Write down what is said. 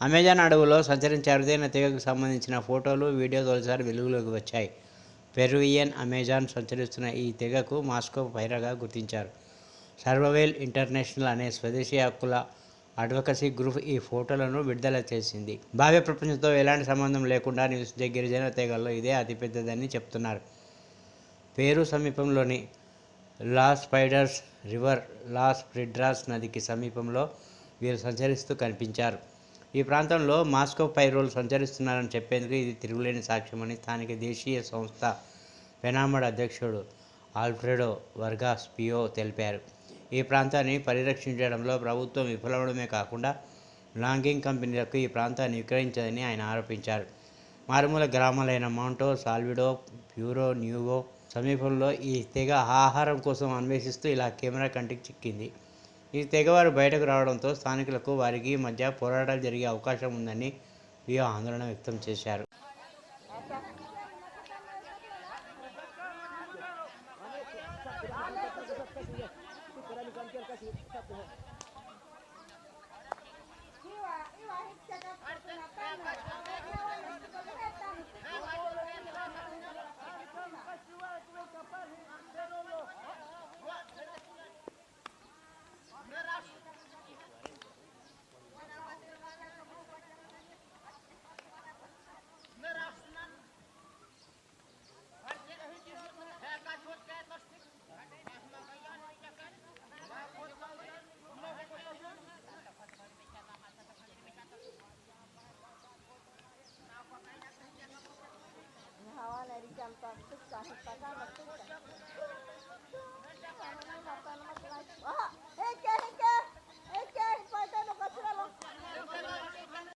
Amazon అడవుల్లో సంచరించే అరుదైన తీగకు సంబంధించిన ఫోటోలు, వీడియో తొలిసారి వెలుగులోకి వచ్చాయి. పెరువియన్ అమెజాన్ సంచరిస్తున్న ఈ తీగకు మాస్కో పైరగా గుర్తించారు. సర్వైవల్ ఇంటర్నేషనల్ అనే స్వదేశీ హక్కుల అడ్వకసీ గ్రూప్ ఈ ఫోటోలను విడుదల చేసింది. బాహ్య ప్రపంచంతో ఎలాంటి సంబంధం లేకుండా నివసించే గిరిజన తీగల్లో ఇదే అతిపెద్దదని చెప్తున్నారు. పేరు సమీపంలోని లాస్ పైడర్స్ రివర్, లాస్ పిడ్రాస్ నదికి సమీపంలో వీరు సంచరిస్తూ కనిపించారు. ఈ ప్రాంతంలో మాస్కో పైరోలు సంచరిస్తున్నారని చెప్పేందుకు ఇది తిరుగులేని సాక్ష్యమని స్థానిక దేశీయ సంస్థ పెనామడ్ అధ్యక్షుడు ఆల్ఫ్రెడో వర్గాస్ పియో తెలిపారు. ఈ ప్రాంతాన్ని పరిరక్షించడంలో ప్రభుత్వం విఫలమవడమే కాకుండా లాగింగ్ కంపెనీలకు ఈ ప్రాంతాన్ని విక్రయించదని ఆయన ఆరోపించారు. మారుమూల గ్రామాలైన మాంటో సాల్విడో, ప్యూరో న్యూవో సమీపంలో ఈ తెగ ఆహారం కోసం అన్వేషిస్తూ ఇలా కెమెరా కంటికి చిక్కింది. ఈ తెగవారు బయటకు రావడంతో స్థానికులకు వారికి మధ్య పోరాటాలు జరిగే అవకాశం ఉందని పియో ఆందోళన వ్యక్తం చేశారు. Hawa dari jam 4 kahit pa ka magtuta.